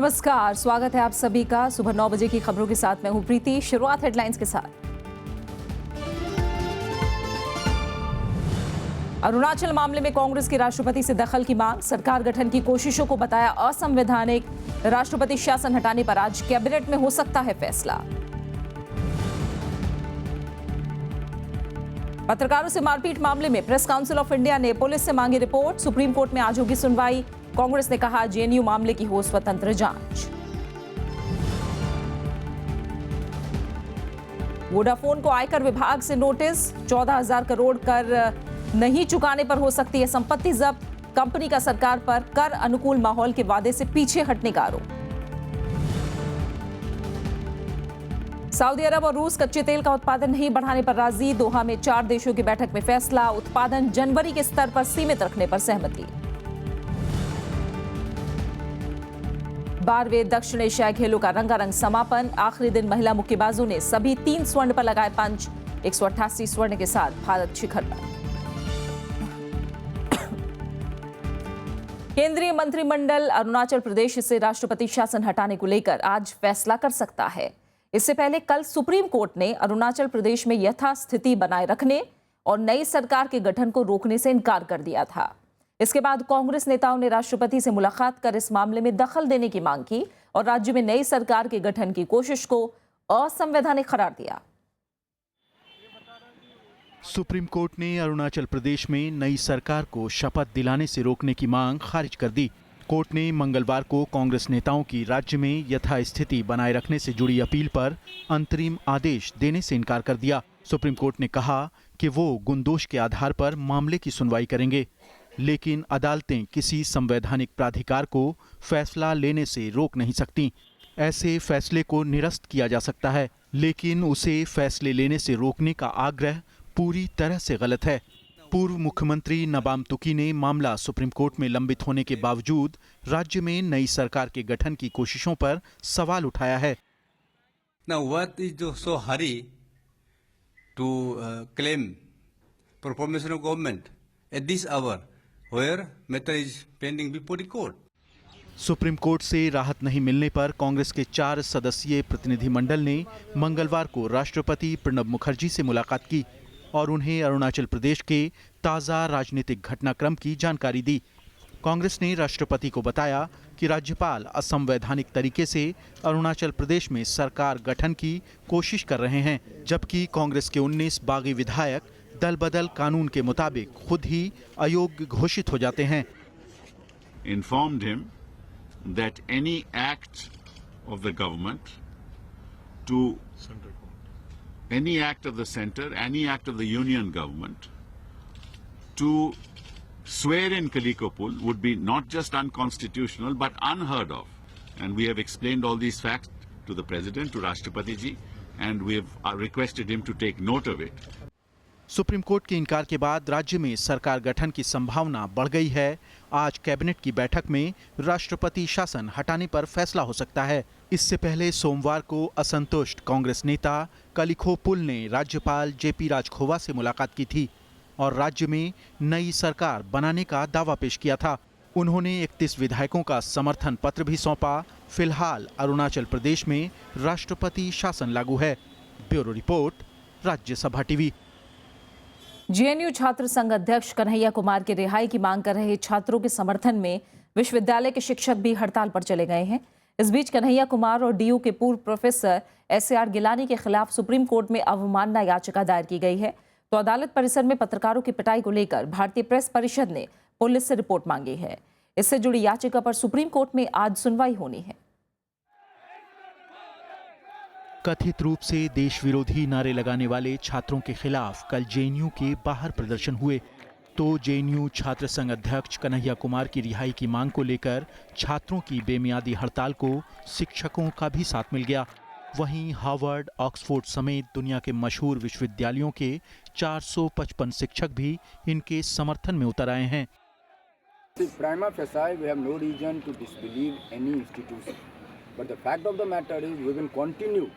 नमस्कार, स्वागत है आप सभी का सुबह 9 बजे की खबरों के साथ। मैं हूं प्रीति। शुरुआत हेडलाइंस के साथ। अरुणाचल मामले में कांग्रेस की राष्ट्रपति से दखल की मांग, सरकार गठन की कोशिशों को बताया असंवैधानिक। राष्ट्रपति शासन हटाने पर आज कैबिनेट में हो सकता है फैसला। पत्रकारों से मारपीट मामले में प्रेस काउंसिल ऑफ इंडिया ने पुलिस से मांगी रिपोर्ट। सुप्रीम कोर्ट में आज होगी सुनवाई। कांग्रेस ने कहा जेएनयू मामले की हो स्वतंत्र जांच। वोडाफोन को आयकर विभाग से नोटिस, 14,000 करोड़ कर नहीं चुकाने पर हो सकती है संपत्ति जब्त। कंपनी का सरकार पर कर अनुकूल माहौल के वादे से पीछे हटने का आरोप। सऊदी अरब और रूस कच्चे तेल का उत्पादन नहीं बढ़ाने पर राजी। दोहा में 4 देशों की बैठक में फैसला, उत्पादन जनवरी के स्तर पर सीमित रखने पर सहमति। 12वें दक्षिण एशियाई खेलों का रंगारंग समापन, आखिरी दिन महिला मुक्केबाजों ने सभी 3 स्वर्ण पर लगाए पंच। 188 स्वर्ण के साथ भारत शिखर पर। केंद्रीय मंत्रिमंडल अरुणाचल प्रदेश से राष्ट्रपति शासन हटाने को लेकर आज फैसला कर सकता है। इससे पहले कल सुप्रीम कोर्ट ने अरुणाचल प्रदेश में यथास्थिति बनाए रखने और नई सरकार के गठन को रोकने से इनकार कर दिया था। इसके बाद कांग्रेस नेताओं ने राष्ट्रपति से मुलाकात कर इस मामले में दखल देने की मांग की और राज्य में नई सरकार के गठन की कोशिश को असंवैधानिक करार दिया। सुप्रीम कोर्ट ने अरुणाचल प्रदेश में नई सरकार को शपथ दिलाने से रोकने की मांग खारिज कर दी। कोर्ट ने मंगलवार को कांग्रेस नेताओं की राज्य में यथास्थिति बनाए रखने से जुड़ी अपील पर अंतरिम आदेश देने से इनकार कर दिया। सुप्रीम कोर्ट ने कहा कि वो गुणदोष के आधार पर मामले की सुनवाई करेंगे, लेकिन अदालतें किसी संवैधानिक प्राधिकार को फैसला लेने से रोक नहीं सकती। ऐसे फैसले को निरस्त किया जा सकता है, लेकिन उसे फैसले लेने से रोकने का आग्रह पूरी तरह से गलत है। पूर्व मुख्यमंत्री नबाम तुकी ने मामला सुप्रीम कोर्ट में लंबित होने के बावजूद राज्य में नई सरकार के गठन की कोशिशों पर सवाल उठाया है। Now what is so hurry to claim formation of government at this hour where matter is pending before the court? Supreme court से राहत नहीं मिलने पर कांग्रेस के 4 सदस्यीय प्रतिनिधिमंडल ने मंगलवार को राष्ट्रपति प्रणब मुखर्जी से मुलाकात की और उन्हें अरुणाचल प्रदेश के ताज़ा राजनीतिक घटनाक्रम की जानकारी दी। कांग्रेस ने राष्ट्रपति को बताया कि राज्यपाल असंवैधानिक तरीके से अरुणाचल प्रदेश में सरकार गठन की कोशिश कर रहे हैं, जबकि कांग्रेस के 19 बागी विधायक दल बदल कानून के मुताबिक खुद ही अयोग्य घोषित हो जाते हैं। Informed him that any act of the government to any act of the center, any act of the union government to swear in Kalikopul would be not just unconstitutional but unheard of. And we have explained all these facts to the President, to Rashtrapati ji, and we have requested him to take note of it. Supreme court के इनकार के बाद राज्य में सरकार गठन की संभावना बढ़ गई है। आज कैबिनेट की बैठक में राष्ट्रपति शासन हटाने पर फैसला हो सकता है। इससे पहले सोमवार को असंतुष्ट कांग्रेस नेता कलिखोपुल ने राज्यपाल जेपी राजखोवा से मुलाकात की थी और राज्य में नई सरकार बनाने का दावा पेश किया था। उन्होंने 31 विधायकों का समर्थन पत्र भी सौंपा। फिलहाल अरुणाचल प्रदेश में राष्ट्रपति शासन लागू है। Bureau report, Rajya Sabha TV. JNU छात्र संघ अध्यक्ष कन्हैया कुमार के रिहाई की मांग कर रहे छात्रों के समर्थन में विश्वविद्यालय के शिक्षक भी हड़ताल पर चले गए हैं। इस बीच कन्हैया कुमार और डीयू के पूर्व प्रोफेसर एसआर गिलानी के खिलाफ सुप्रीम कोर्ट में अवमानना याचिका दायर की गई है। तो अदालत परिसर में पत्रकारों की पिटाई को लेकर भारतीय प्रेस परिषद ने पुलिस से रिपोर्ट मांगी है। इससे जुड़ी याचिका पर सुप्रीम कोर्ट में आज सुनवाई होनी है। कथित रूप से देश विरोधी नारे लगाने वाले छात्रों के खिलाफ कल जेएनयू के बाहर प्रदर्शन हुए। तो जेएनयू छात्र संघ अध्यक्ष कन्हैया कुमार की रिहाई की मांग को लेकर छात्रों की बेमियादी हड़ताल को शिक्षकों का भी साथ मिल गया। वहीं हार्वर्ड, ऑक्सफोर्ड समेत दुनिया के मशहूर विश्वविद्यालयों के 455 शिक्षक भी इनके समर्थन में उतर आए हैं। Prima facie, we have no reason to disbelieve any institution. But the fact of the matter is, we will continue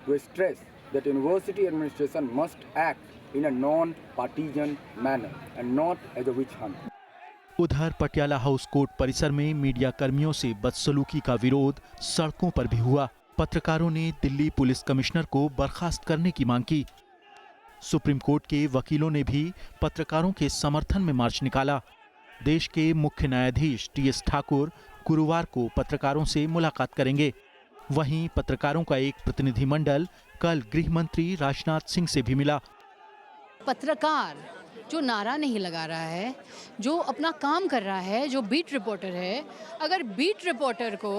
to stress that university administration must act in a non-partisan manner and not as a witch hunt. उधर Patiala house court परिसर में media कर्मियों से बदसलूकी का विरोध सड़कों पर भी हुआ। पत्रकारों ने दिल्ली पुलिस कमिश्नर को बर्खास्त करने की मांग की। सुप्रीम कोर्ट के वकीलों ने भी पत्रकारों के समर्थन में मार्च निकाला। देश के मुख्य न्यायाधीश टीएस ठाकुर गुरुवार को पत्रकारों से मुलाकात करेंगे। वहीं पत्रकारों का एक प्रतिनिधिमंडल कल गृह मंत्री राजनाथ सिंह से भी मिला। पत्रकार जो नारा नहीं लगा रहा है, जो अपना काम कर रहा है, जो बीट रिपोर्टर है, अगर बीट रिपोर्टर को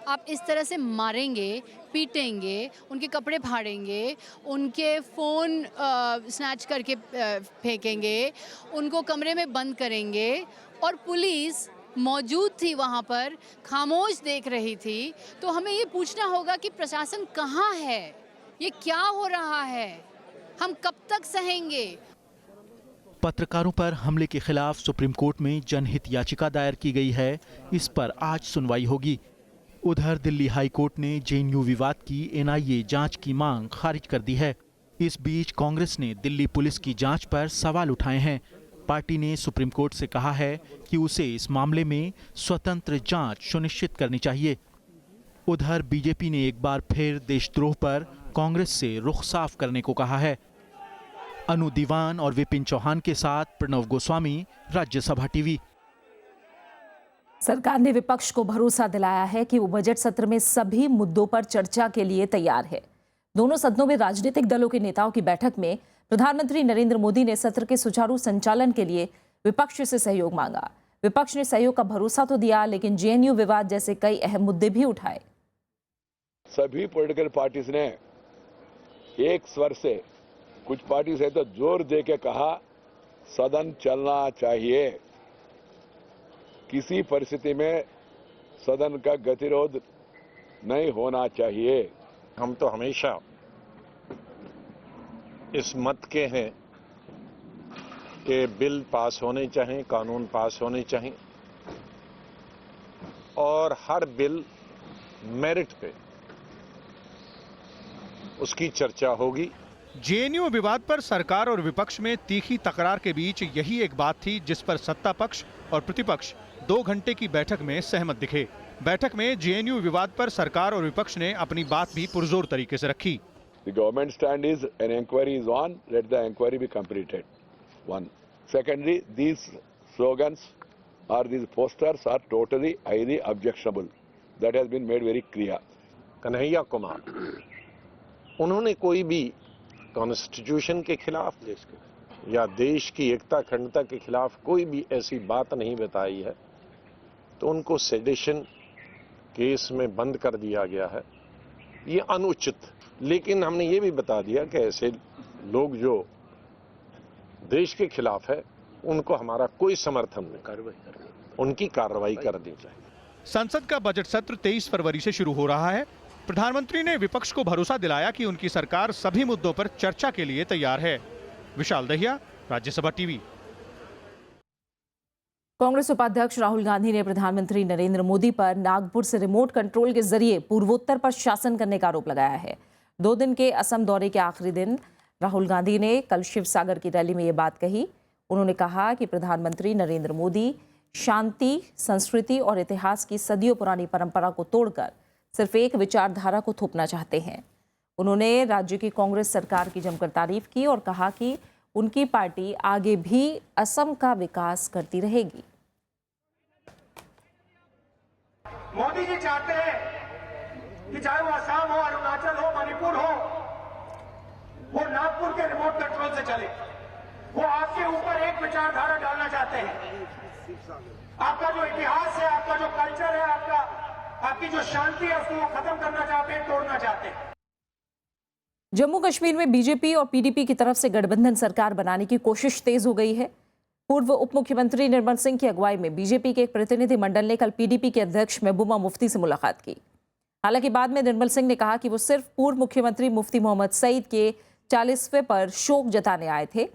आप इस तरह से मारेंगे, पीटेंगे, उनके कपड़े फाड़ेंगे, उनके फ़ोन स्नैच करके फेंकेंगे, उनको कमरे में बंद करेंगे और पुलिस मौजूद थी वहाँ पर, खामोश देख रही थी, तो हमें ये पूछना होगा कि प्रशासन कहाँ है, ये क्या हो रहा है, हम कब तक सहेंगे। पत्रकारों पर हमले के खिलाफ सुप्रीम कोर्ट में जनहित याचिका दायर की गई है। इस पर आज सुनवाई होगी। उधर दिल्ली हाई कोर्ट ने जेएनयू विवाद की एनआईए जांच की मांग खारिज कर दी है। इस बीच कांग्रेस ने दिल्ली पुलिस की जांच पर सवाल उठाए हैं। पार्टी ने सुप्रीम कोर्ट से कहा है कि उसे इस मामले में स्वतंत्र जांच सुनिश्चित करनी चाहिए। उधर बीजेपी ने एक बार फिर देशद्रोह पर कांग्रेस से रुख साफ करने को कहा है। अनु दीवान और विपिन चौहान के साथ प्रणव गोस्वामी, राज्यसभा टीवी। सरकार ने विपक्ष को भरोसा दिलाया है कि वो बजट सत्र में सभी मुद्दों पर चर्चा के लिए तैयार है। दोनों सदनों में राजनीतिक दलों के नेताओं की बैठक में प्रधानमंत्री नरेंद्र मोदी ने सत्र के सुचारू संचालन के लिए विपक्ष से सहयोग मांगा। विपक्ष ने सहयोग का भरोसा तो दिया, लेकिन जेएनयू विवाद जैसे कई अहम मुद्दे भी उठाए। सभी पॉलिटिकल पार्टीज ने एक स्वर से, कुछ पार्टी से तो जोर दे के कहा सदन चलना चाहिए, किसी परिस्थिति में सदन का गतिरोध नहीं होना चाहिए। हम तो हमेशा इस मत के हैं कि बिल पास होने चाहिए, कानून पास होने चाहिए और हर बिल मेरिट पे उसकी चर्चा होगी। जेएनयू विवाद पर सरकार और विपक्ष में तीखी तकरार के बीच यही एक बात थी जिस पर सत्ता पक्ष और प्रतिपक्ष 2 घंटे की बैठक में सहमत दिखे। बैठक में जेएनयू विवाद पर सरकार और विपक्ष ने अपनी बात भी पुरजोर तरीके से रखी। The government stand is an inquiry is on, let the inquiry be completed. One. Secondly, these slogans or these posters are totally highly objectionable. That has been made very clear. Kanhaiya Kumar, उन्होंने कोई भी कॉन्स्टिट्यूशन के खिलाफ या देश की एकता अखंडता के खिलाफ कोई भी ऐसी बात नहीं बताई है, तो उनको सेडिशन केस में बंद कर दिया गया है। ये अनुचित। लेकिन हमने ये भी बता दिया कि ऐसे लोग जो देश के खिलाफ है उनको हमारा कोई समर्थन नहीं, उनकी कार्रवाई करनी चाहिए। संसद का बजट सत्र 23 फरवरी से शुरू हो रहा है। प्रधानमंत्री ने विपक्ष को भरोसा दिलाया कि उनकी सरकार सभी मुद्दों पर चर्चा के लिए तैयार है। विशाल दहिया, राज्यसभा टीवी। कांग्रेस उपाध्यक्ष राहुल गांधी ने प्रधानमंत्री नरेंद्र मोदी पर नागपुर से रिमोट कंट्रोल के जरिए पूर्वोत्तर पर शासन करने का आरोप लगाया है। 2 दिन के असम दौरे के आखिरी दिन राहुल गांधी ने कल शिवसागर की रैली में ये बात कही। उन्होंने कहा कि प्रधानमंत्री नरेंद्र मोदी शांति, संस्कृति और इतिहास की सदियों पुरानी परंपरा को तोड़कर सिर्फ एक विचारधारा को थोपना चाहते हैं। उन्होंने राज्य की कांग्रेस सरकार की जमकर तारीफ की और कहा कि उनकी पार्टी आगे भी असम का विकास करती रहेगी। मोदी जी चाहते हैं कि चाहे वो असम हो, अरुणाचल हो, मणिपुर हो, वो नागपुर के रिमोट कंट्रोल से चले। वो आपके ऊपर एक विचारधारा डालना चाहते हैं। आपका जो इतिहास है, आपका जो कल्चर है, आपकी जो शांति है, उसको वो खत्म करना चाहते हैं, तोड़ना चाहते हैं। जम्मू कश्मीर में बीजेपी और पीडीपी की तरफ से गठबंधन सरकार बनाने की कोशिश तेज हो गई है। पूर्व उप मुख्यमंत्री निर्मल सिंह की अगुवाई में बीजेपी के एक प्रतिनिधिमंडल ने कल पीडीपी के अध्यक्ष महबूबा मुफ्ती से मुलाकात की। हालांकि बाद में निर्मल सिंह ने कहा कि वो सिर्फ पूर्व मुख्यमंत्री मुफ्ती मोहम्मद सईद के 40वें पर शोक जताने आए थे।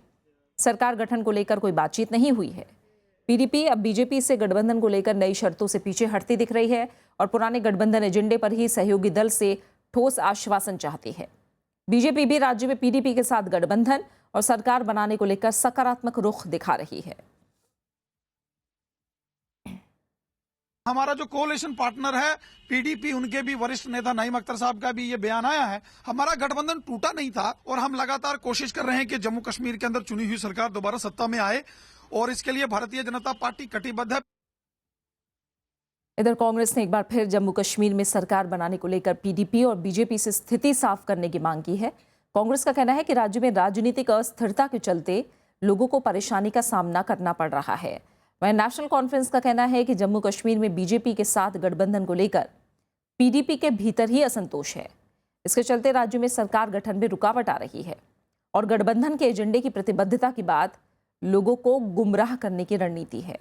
सरकार गठन को लेकर कोई बातचीत नहीं हुई है। पीडीपी अब बीजेपी से गठबंधन को लेकर नई शर्तों से पीछे हटती दिख रही है और पुराने गठबंधन एजेंडे पर ही सहयोगी दल से ठोस आश्वासन चाहती है। बीजेपी भी राज्य में पीडीपी के साथ गठबंधन और सरकार बनाने को लेकर सकारात्मक रुख दिखा रही है। हमारा जो कोalition पार्टनर है पीडीपी, उनके भी वरिष्ठ नेता नईम अख्तर साहब का भी ये बयान आया है, हमारा गठबंधन टूटा नहीं था और हम लगातार कोशिश कर रहे हैं कि जम्मू कश्मीर के अंदर चुनी हुई सरकार दोबारा सत्ता में आए और इसके लिए भारतीय जनता पार्टी कटिबद्ध है। इधर कांग्रेस ने एक बार फिर जम्मू कश्मीर में सरकार बनाने को लेकर पीडीपी और बीजेपी से स्थिति साफ करने की मांग की है। कांग्रेस का कहना है कि राज्य में राजनीतिक अस्थिरता के चलते लोगों को परेशानी का सामना करना पड़ रहा है। वहीं नेशनल कॉन्फ्रेंस का कहना है कि जम्मू कश्मीर में बीजेपी के साथ गठबंधन को लेकर पीडीपी के भीतर ही असंतोष है। इसके चलते राज्य में सरकार गठन में रुकावट आ रही है और गठबंधन के एजेंडे की प्रतिबद्धता की बात लोगों को गुमराह करने की रणनीति है।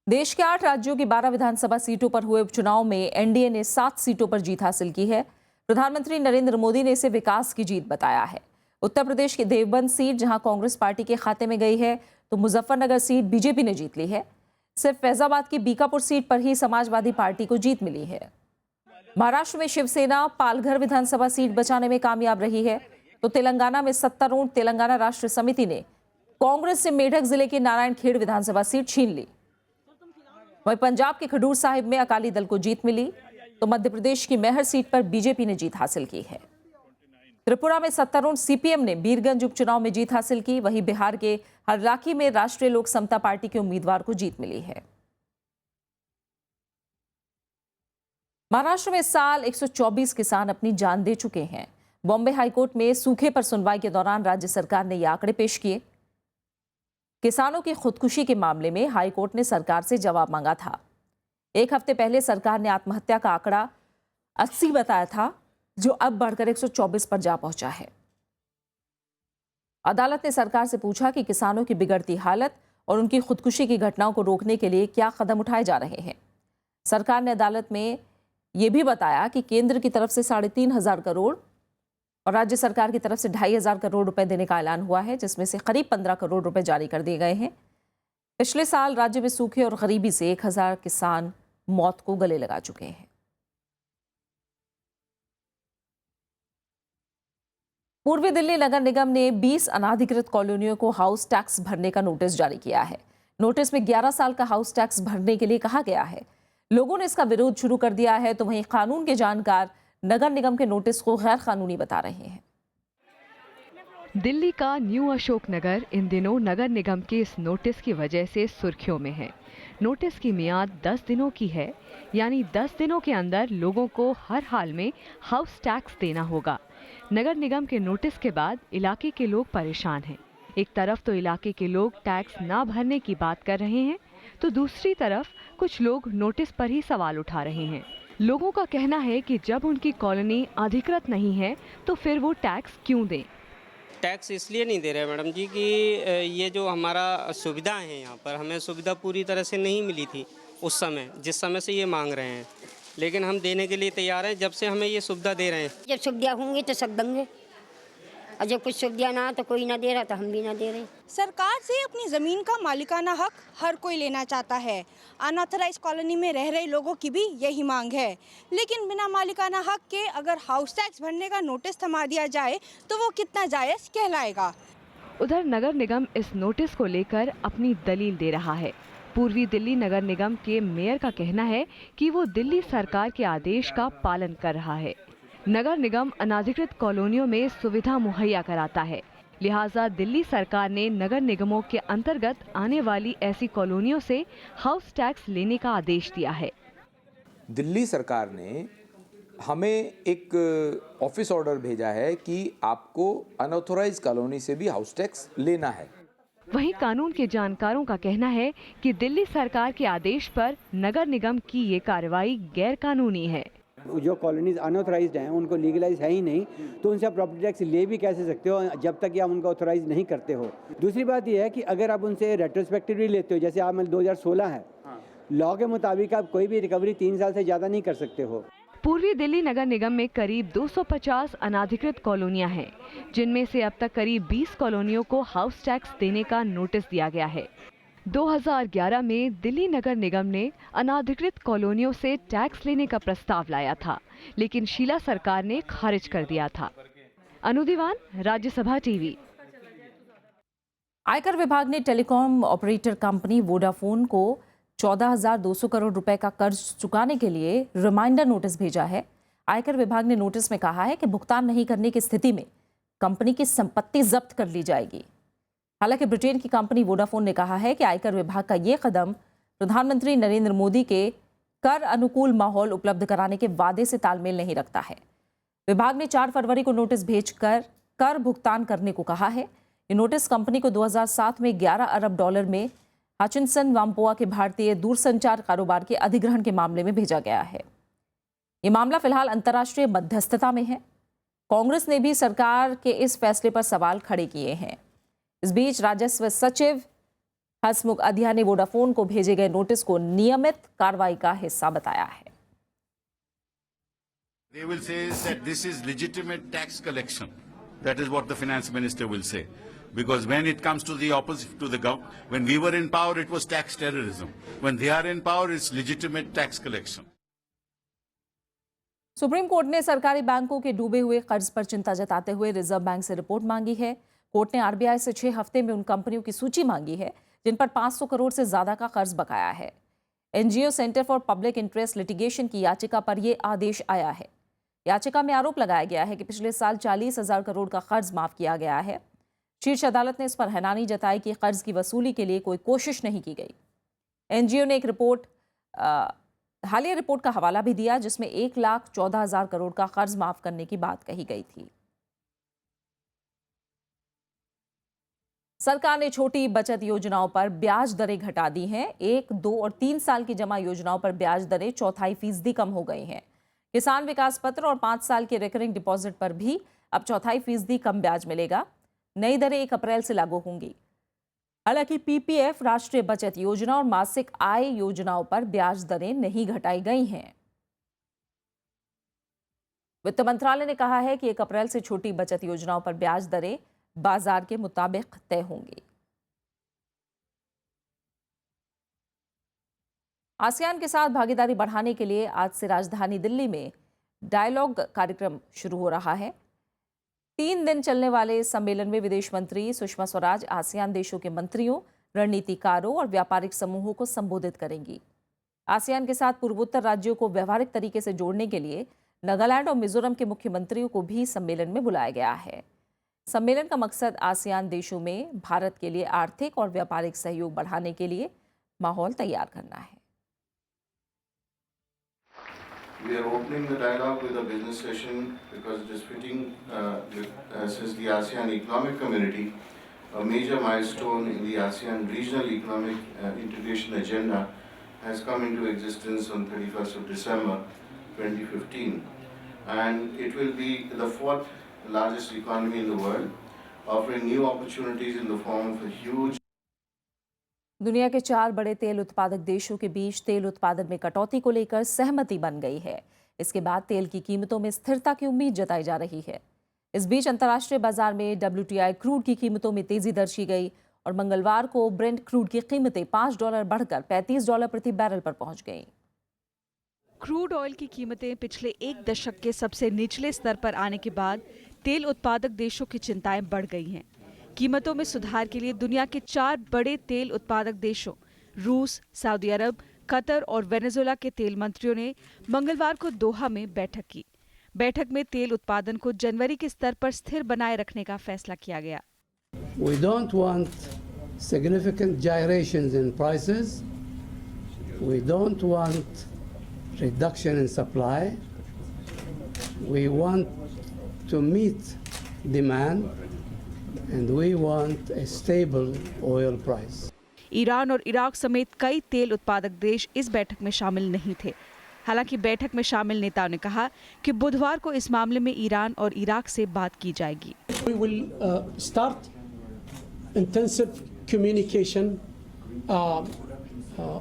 देश के 8 राज्यों की 12 विधानसभा सीटों पर हुए उपचुनाव में एनडीए ने 7 सीटों पर जीत हासिल की है। प्रधानमंत्री नरेंद्र मोदी ने इसे विकास की जीत बताया है। उत्तर प्रदेश की देवबंद सीट जहां कांग्रेस पार्टी के खाते में गई है, तो मुजफ्फरनगर सीट बीजेपी ने जीत ली है। सिर्फ फैजाबाद की बीकापुर सीट पर ही समाजवादी पार्टी को जीत मिली है। महाराष्ट्र में शिवसेना पालघर विधानसभा सीट बचाने में कामयाब रही है, तो तेलंगाना में सत्तारूढ़ तेलंगाना राष्ट्र समिति ने कांग्रेस से मेढक जिले की नारायणखेड़ विधानसभा सीट छीन ली। वहीं पंजाब के खडूर साहिब में अकाली दल को जीत मिली, तो मध्य प्रदेश की मैहर सीट पर बीजेपी ने जीत हासिल की है। त्रिपुरा में सत्तारूढ़ सीपीएम ने बीरगंज उपचुनाव में जीत हासिल की। वहीं बिहार के हरलाखी में राष्ट्रीय लोक समता पार्टी के उम्मीदवार को जीत मिली है। महाराष्ट्र में इस साल 124 किसान अपनी जान दे चुके हैं। बॉम्बे हाईकोर्ट में सूखे पर सुनवाई के दौरान राज्य सरकार ने ये आंकड़े पेश किए। किसानों की खुदकुशी के मामले में हाईकोर्ट ने सरकार से जवाब मांगा था। एक हफ्ते पहले सरकार ने आत्महत्या का आंकड़ा 80 बताया था, जो अब बढ़कर 124 पर जा पहुंचा है। अदालत ने सरकार से पूछा कि किसानों की बिगड़ती हालत और उनकी खुदकुशी की घटनाओं को रोकने के लिए क्या कदम उठाए जा रहे हैं। सरकार ने अदालत में यह भी बताया कि केंद्र की तरफ से 3,500 करोड़ और राज्य सरकार की तरफ से 2,500 करोड़ रुपए देने का ऐलान हुआ है, जिसमें से करीब 15 करोड़ रुपए जारी कर दिए गए हैं। पिछले साल राज्य में सूखे और गरीबी से 1,000 किसान मौत को गले लगा चुके हैं। पूर्वी दिल्ली नगर निगम ने 20 अनाधिकृत कॉलोनियों को हाउस टैक्स भरने का नोटिस जारी किया है। नोटिस में 11 साल का हाउस टैक्स भरने के लिए कहा गया है। लोगों ने इसका विरोध शुरू कर दिया है, तो वहीं कानून के जानकार नगर निगम के नोटिस को गैर कानूनी बता रहे हैं। दिल्ली का न्यू अशोक नगर इन दिनों नगर निगम के इस नोटिस की वजह से सुर्खियों में है। नोटिस की मियाद 10 दिनों की है, यानी 10 दिनों के अंदर लोगों को हर हाल में हाउस टैक्स देना होगा। नगर निगम के नोटिस के बाद इलाके के लोग परेशान हैं। एक तरफ तो इलाके के लोग टैक्स ना भरने की बात कर रहे हैं, तो दूसरी तरफ कुछ लोग नोटिस पर ही सवाल उठा रहे हैं। लोगों का कहना है कि जब उनकी कॉलोनी अधिकृत नहीं है तो फिर वो टैक्स क्यों दें। टैक्स इसलिए नहीं दे रहे मैडम जी कि ये जो हमारा सुविधा है यहाँ पर, हमें सुविधा पूरी तरह से नहीं मिली थी उस समय, जिस समय से ये मांग रहे हैं, लेकिन हम देने के लिए तैयार हैं जब से हमें ये सुविधा दे रहे हैं। जब सुविधा होंगी तो सब देंगे, और जब कुछ सुविधा ना तो कोई ना दे रहा तो हम भी ना दे रहे। सरकार से अपनी ज़मीन का मालिकाना हक हर कोई लेना चाहता है। अनऑथराइज कॉलोनी में रह रहे लोगों की भी यही मांग है, लेकिन बिना मालिकाना हक के अगर हाउस टैक्स भरने का नोटिस थमा दिया जाए तो वो कितना जायज़ कहलाएगा। उधर नगर निगम इस नोटिस को लेकर अपनी दलील दे रहा है। पूर्वी दिल्ली नगर निगम के मेयर का कहना है कि वो दिल्ली सरकार के आदेश का पालन कर रहा है। नगर निगम अनाधिकृत कॉलोनियों में सुविधा मुहैया कराता है, लिहाजा दिल्ली सरकार ने नगर निगमों के अंतर्गत आने वाली ऐसी कॉलोनियों से हाउस टैक्स लेने का आदेश दिया है। दिल्ली सरकार ने हमें एक ऑफिस ऑर्डर भेजा है कि आपको अनऑथोराइज कॉलोनी से भी हाउस टैक्स लेना है। वहीं कानून के जानकारों का कहना है कि दिल्ली सरकार के आदेश पर नगर निगम की ये कार्रवाई गैर कानूनी है। जो कॉलोनीज अनऑथराइज्ड हैं उनको लीगलाइज है ही नहीं, तो उनसे आप प्रॉपर्टी टैक्स ले भी कैसे सकते हो जब तक कि आप उनको ऑथराइज नहीं करते हो। दूसरी बात यह है कि अगर आप उनसे रेट्रोस्पेक्टिवली लेते हो, जैसे आप 2016 है, लॉ के मुताबिक आप कोई भी रिकवरी 3 साल से ज़्यादा नहीं कर सकते हो। पूर्वी दिल्ली नगर निगम में करीब 250 अनाधिकृत कॉलोनियां हैं, जिनमें से अब तक करीब 20 कॉलोनियों को हाउस टैक्स देने का नोटिस दिया गया है। 2011 में दिल्ली नगर निगम ने अनाधिकृत कॉलोनियों से टैक्स लेने का प्रस्ताव लाया था, लेकिन शीला सरकार ने खारिज कर दिया था। अनु दीवान, राज्यसभा टीवी। आयकर विभाग ने टेलीकॉम ऑपरेटर कंपनी वोडाफोन को 14,200 करोड़ रुपए का कर्ज चुकाने के लिए रिमाइंडर नोटिस भेजा है। आयकर विभाग ने नोटिस में कहा है कि भुगतान नहीं करने की स्थिति में कंपनी की संपत्ति जब्त कर ली जाएगी। हालांकि ब्रिटेन की कंपनी वोडाफोन ने कहा है कि आयकर विभाग का ये कदम प्रधानमंत्री नरेंद्र मोदी के कर अनुकूल माहौल उपलब्ध कराने के वादे से तालमेल नहीं रखता है। विभाग ने 4 फरवरी को नोटिस भेजकर कर भुगतान करने को कहा है। ये नोटिस कंपनी को 2007 में 11 अरब डॉलर में हचिनसन वाम्पोआ के भारतीय दूरसंचार कारोबार के अधिग्रहण के मामले में भेजा गया है। ये मामला फिलहाल अंतर्राष्ट्रीय मध्यस्थता में है। कांग्रेस ने भी सरकार के इस फैसले पर सवाल खड़े किए हैं। इस बीच राजस्व सचिव हसमुख अधिया ने वोडाफोन को भेजे गए नोटिस को नियमित कार्रवाई का हिस्सा बताया है। They will say that this is legitimate tax collection. That is what the finance minister will say. Because when it comes to the opposite to the government, when we were in power, it was tax terrorism. When they are in power, it's legitimate tax collection. Supreme court ने सरकारी बैंकों के डूबे हुए कर्ज पर चिंता जताते हुए रिजर्व बैंक से रिपोर्ट मांगी है। कोर्ट ने आरबीआई से 6 हफ्ते में उन कंपनियों की सूची मांगी है जिन पर 500 करोड़ से ज्यादा का कर्ज बकाया है। NGO centre for public interest litigation की याचिका पर यह आदेश आया है। याचिका में आरोप लगाया गया है कि पिछले साल 40,000 करोड़ का कर्ज माफ किया गया है। शीर्ष अदालत ने इस पर हैरानी जताई कि कर्ज की वसूली के लिए कोई कोशिश नहीं की गई। एनजीओ ने एक हालिया रिपोर्ट का हवाला भी दिया जिसमें 1,14,000 करोड़ का कर्ज माफ करने की बात कही गई थी। सरकार ने छोटी बचत योजनाओं पर ब्याज दरें घटा दी हैं। 1, 2 और 3 साल की जमा योजनाओं पर ब्याज दरें 0.25% कम हो गई हैं। किसान विकास पत्र और 5 साल के रिकरिंग डिपॉजिट पर भी अब 0.25% कम ब्याज मिलेगा। नई दरें 1 अप्रैल से लागू होंगी। हालांकि पीपीएफ, राष्ट्रीय बचत योजना और मासिक आय योजनाओं पर ब्याज दरें नहीं घटाई गई हैं। वित्त मंत्रालय ने कहा है कि 1 अप्रैल से छोटी बचत योजनाओं पर ब्याज दरें बाजार के मुताबिक तय होंगी। आसियान के साथ भागीदारी बढ़ाने के लिए आज से राजधानी दिल्ली में डायलॉग कार्यक्रम शुरू हो रहा है। 3 दिन चलने वाले सम्मेलन में विदेश मंत्री सुषमा स्वराज आसियान देशों के मंत्रियों, रणनीतिकारों और व्यापारिक समूहों को संबोधित करेंगी। आसियान के साथ पूर्वोत्तर राज्यों को व्यवहारिक तरीके से जोड़ने के लिए नागालैंड और मिजोरम के मुख्यमंत्रियों को भी सम्मेलन में बुलाया गया है। सम्मेलन का मकसद आसियान देशों में भारत के लिए आर्थिक और व्यापारिक सहयोग बढ़ाने के लिए माहौल तैयार करना है। We are opening the dialogue with a business session because it is fitting since the ASEAN Economic Community, a major milestone in the ASEAN Regional Economic Integration Agenda, has come into existence on 31st of December 2015, and it will be the 4th largest economy in the world, offering new opportunities in the form of a huge दुनिया के 4 बड़े तेल उत्पादक देशों के बीच तेल उत्पादन में कटौती को लेकर सहमति बन गई है। इसके बाद तेल की कीमतों में स्थिरता की उम्मीद जताई जा रही है। इस बीच अंतर्राष्ट्रीय बाजार में WTI क्रूड की कीमतों में तेजी दर्ज गई और मंगलवार को ब्रेंट क्रूड की कीमतें $5 बढ़कर $35 प्रति बैरल पर पहुंच गईं। क्रूड ऑयल की कीमतें पिछले 1 दशक के सबसे निचले स्तर पर आने के बाद तेल उत्पादक देशों की चिंताएं बढ़ गई हैं। कीमतों में सुधार के लिए दुनिया के 4 बड़े तेल उत्पादक देशों रूस, सऊदी अरब, कतर और वेनेजुएला के तेल मंत्रियों ने मंगलवार को दोहा में बैठक की। बैठक में तेल उत्पादन को जनवरी के स्तर पर स्थिर बनाए रखने का फैसला किया गया। We don't want significant gyrations in prices. We don't want reduction in supply. We want to meet demand. And we want a stable oil price. Iran और इराक समेत कई तेल उत्पादक देश इस बैठक में शामिल नहीं थे। हालांकि बैठक में शामिल नेताओं ने कहा कि बुधवार को इस मामले में ईरान और इराक से बात की जाएगी। We will start intensive communication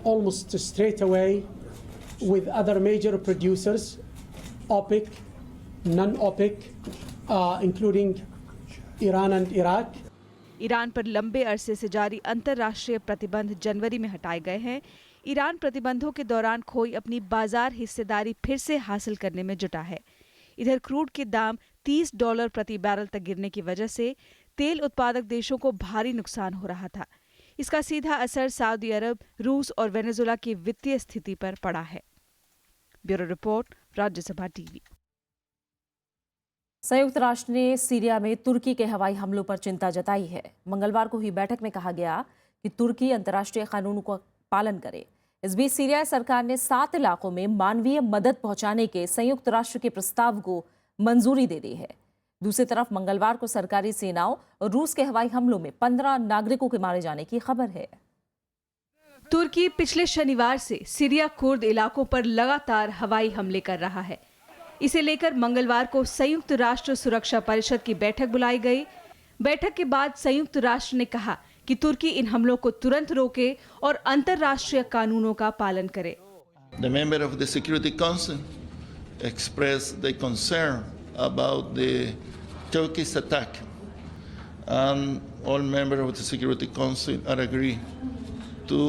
almost straight away with other major producers, OPEC, non-OPEC, including Iran and Iraq. Iran पर लंबे अरसे से जारी अंतर्राष्ट्रीय प्रतिबंध जनवरी में हटाए गए हैं। ईरान प्रतिबंधों के दौरान खोई अपनी बाजार हिस्सेदारी फिर से हासिल करने में जुटा है। इधर क्रूड के दाम $30 प्रति बैरल तक गिरने की वजह से तेल उत्पादक देशों को भारी नुकसान हो रहा था। इसका सीधा असर सऊदी अरब, रूस और वेनेजुएला की वित्तीय स्थिति पर पड़ा है। Bureau report, Rajya Sabha TV. संयुक्त राष्ट्र ने सीरिया में तुर्की के हवाई हमलों पर चिंता जताई है। मंगलवार को हुई बैठक में कहा गया कि तुर्की अंतर्राष्ट्रीय कानून का पालन करे। इस बीच सीरिया सरकार ने 7 इलाकों में मानवीय मदद पहुंचाने के संयुक्त राष्ट्र के प्रस्ताव को मंजूरी दे दी है। दूसरी तरफ मंगलवार को सरकारी सेनाओं और रूस के हवाई हमलों में 15 नागरिकों के मारे जाने की खबर है। तुर्की पिछले शनिवार से सीरिया कुर्द इलाकों पर लगातार हवाई हमले कर रहा है। इसे लेकर मंगलवार को संयुक्त राष्ट्र सुरक्षा परिषद की बैठक बुलाई गई। बैठक के बाद संयुक्त राष्ट्र ने कहा कि तुर्की इन हमलों को तुरंत रोके और अंतर्राष्ट्रीय कानूनों का पालन करे। The member of the Security Council expressed the concern about the Turkish attack, and all members of the Security Council are agreed to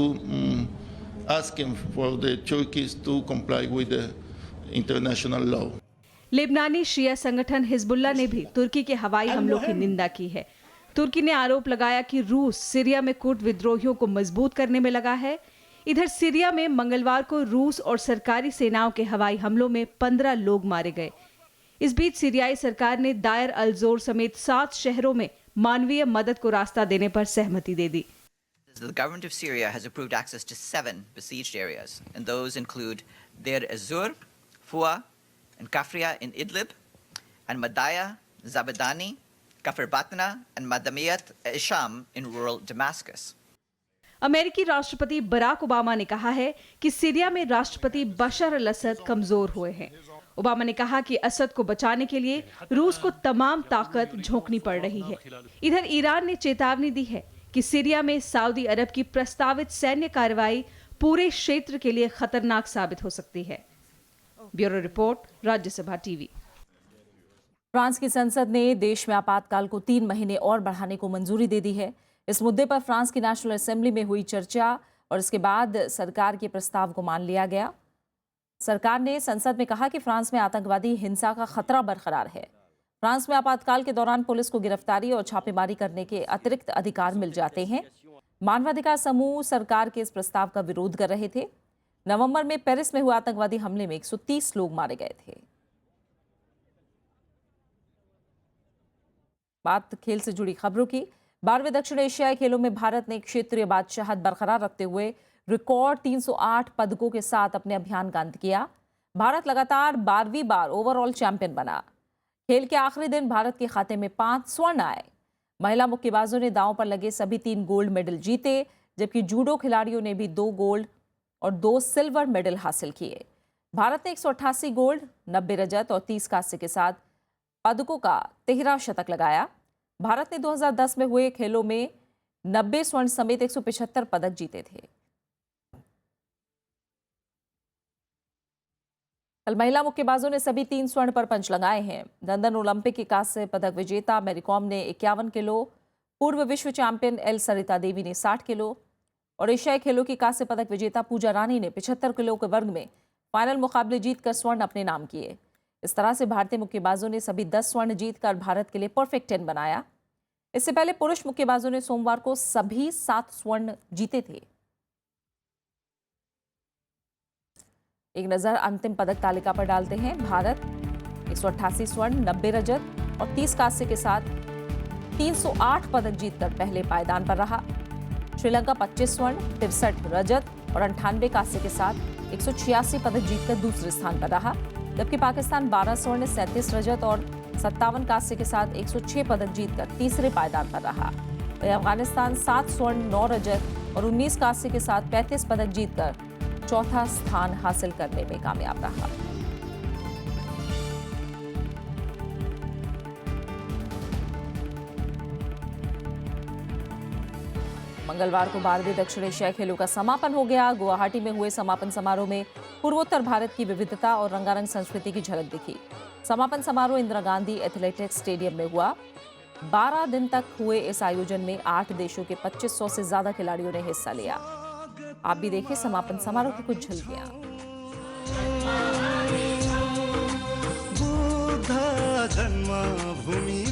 asking for the Turkish to comply with the international law. लेबनानी शिया संगठन Hezbollah ने भी तुर्की के हवाई हमलों की निंदा की है। तुर्की ने आरोप लगाया कि रूस सीरिया में कुर्द विद्रोहियों को मजबूत करने में लगा है। इधर सीरिया में मंगलवार को रूस और सरकारी सेनाओं के हवाई हमलों में 15 लोग मारे गए। इस बीच सीरियाई सरकार ने दायर अल जोर समेत 7 शहरों में मानवीय मदद को रास्ता देने पर सहमति दे दी। The government of Syria has approved access to 7 besieged areas, and those include Deir ez-Zur, Fua, and Kafria in Idlib, and Madaya, Zabadani, Kafr Batna, and Madamiyat Isham in rural Damascus. अमेरिकी राष्ट्रपति Barack Obama ने कहा है कि Syria में राष्ट्रपति बशर अल असद कमजोर हुए हैं। ओबामा ने कहा कि असद को बचाने के लिए रूस को तमाम ताकत झोंकनी पड़ रही है। इधर ईरान ने चेतावनी दी है कि सीरिया में सऊदी अरब की प्रस्तावित सैन्य कार्रवाई पूरे क्षेत्र के लिए खतरनाक साबित हो सकती है। Bureau report, Rajya Sabha TV. France की संसद ने देश में आपातकाल को 3 महीने और बढ़ाने को मंजूरी दे दी है। इस मुद्दे पर फ्रांस की नेशनल असेंबली में हुई चर्चा और इसके बाद सरकार के प्रस्ताव को मान लिया गया। सरकार ने संसद में कहा कि फ्रांस में आतंकवादी हिंसा का खतरा बरकरार है। फ्रांस में आपातकाल के दौरान पुलिस को गिरफ्तारी और छापेमारी करने के अतिरिक्त अधिकार मिल जाते हैं। मानवाधिकार समूह सरकार के इस प्रस्ताव का विरोध कर रहे थे। नवंबर में पेरिस में हुए आतंकवादी हमले में 130 लोग मारे गए थे। बात खेल से जुड़ी खबरों की। 12वें दक्षिण एशियाई खेलों में भारत ने क्षेत्रीय बादशाहत बरकरार रखते हुए रिकॉर्ड 308 पदकों के साथ अपने अभियान का अंत किया। भारत लगातार 12वीं बार ओवरऑल चैंपियन बना। खेल के आखिरी दिन भारत के खाते में 5 स्वर्ण आए। महिला मुक्केबाजों ने दांव पर लगे सभी 3 गोल्ड मेडल जीते, जबकि जूडो खिलाड़ियों ने भी 2 गोल्ड और 2 सिल्वर मेडल हासिल किए। भारत ने 188 गोल्ड, 90 रजत और 30 कांस्य के साथ पदकों का 13 शतक लगाया। भारत ने 2010 में हुए खेलों में 90 स्वर्ण समेत 175 पदक जीते थे। कल महिला मुक्केबाजों ने सभी 3 स्वर्ण पर पंच लगाए हैं। लंदन ओलंपिक की कांस्य पदक विजेता मैरी कॉम ने 51 किलो, पूर्व विश्व चैंपियन एल सरिता देवी ने 60 किलो और एशियाई खेलों की कांस्य पदक विजेता पूजा रानी ने 75 किलो के वर्ग में फाइनल मुकाबले जीतकर स्वर्ण अपने नाम किए। इस तरह से भारतीय मुक्केबाजों ने सभी 10 स्वर्ण जीतकर भारत के लिए परफेक्ट 10 बनाया। इससे पहले पुरुष मुक्केबाजों ने सोमवार को सभी 7 स्वर्ण जीते थे। एक नजर अंतिम पदक तालिका पर डालते हैं। भारत 188 स्वर्ण, 90 रजत और 30 कांस्य के साथ 308 पदक जीतकर पहले पायदान पर रहा। श्रीलंका 25 स्वर्ण, 63 रजत और 98 कांस्य के साथ 186 पदक जीतकर दूसरे स्थान पर रहा, जबकि पाकिस्तान 12 स्वर्ण, 37 रजत और 57 कांस्य के साथ 106 पदक जीतकर तीसरे पायदान पर रहा। वहीं अफगानिस्तान 7 स्वर्ण, 9 रजत और 19 कांस्य के साथ 35 पदक जीतकर चौथा स्थान हासिल करने में कामयाब रहा। मंगलवार को 12वें दक्षिण एशियाई खेलों का समापन हो गया। गुवाहाटी में हुए समापन समारोह में पूर्वोत्तर भारत की विविधता और रंगारंग संस्कृति की झलक दिखी। समापन समारोह इंदिरा गांधी एथलेटिक्स स्टेडियम में हुआ। 12 दिन तक हुए इस आयोजन में 8 देशों के 2500 से ज्यादा खिलाड़ियों ने हिस्सा लिया। आप भी देखिए समापन समारोह की कुछ झलकियां। बुद्ध जन्मभूमि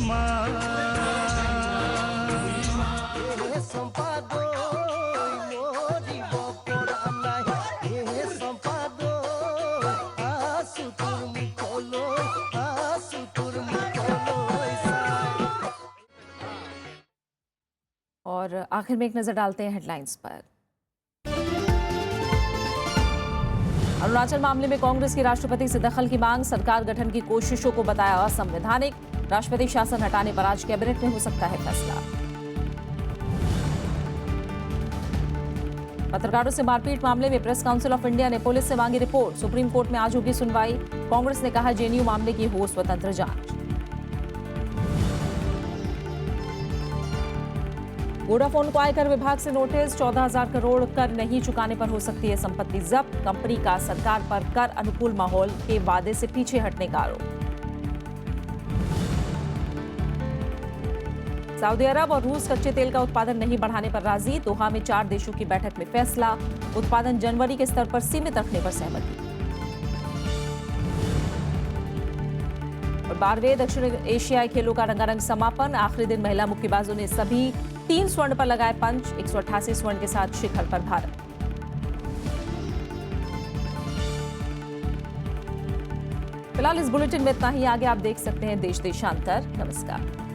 और आखिर में एक नजर डालते हैं हेडलाइंस पर। अरुणाचल मामले में कांग्रेस की राष्ट्रपति से दखल की मांग, सरकार गठन की कोशिशों को बताया असंवैधानिक, राष्ट्रपति शासन हटाने पर आज कैबिनेट में हो सकता है फैसला। पत्रकारों से मारपीट मामले में प्रेस काउंसिल ऑफ इंडिया ने पुलिस से मांगी रिपोर्ट, सुप्रीम कोर्ट में आज होगी सुनवाई। कांग्रेस ने कहा जेएनयू मामले की हो स्वतंत्र जांच। वोडाफोन को आयकर विभाग से नोटिस, 14,000 करोड़ कर नहीं चुकाने पर हो सकती है संपत्ति जब्त। कंपनी का सरकार पर कर अनुकूल माहौल के वादे से पीछे हटने का आरोप। सऊदी अरब और रूस कच्चे तेल का उत्पादन नहीं बढ़ाने पर राजी, दोहा में 4 देशों की बैठक में फैसला, उत्पादन जनवरी के स्तर पर सीमित रखने पर सहमति। और 12वें दक्षिण एशियाई खेलों का रंगारंग समापन, आखिरी दिन महिला मुक्केबाजों ने सभी 3 स्वर्ण पर लगाए पंच, 188 स्वर्ण के साथ शिखर पर भारत। फिलहाल इस बुलेटिन में इतना ही, आगे आप देख सकते हैं देश देशांतर। नमस्कार।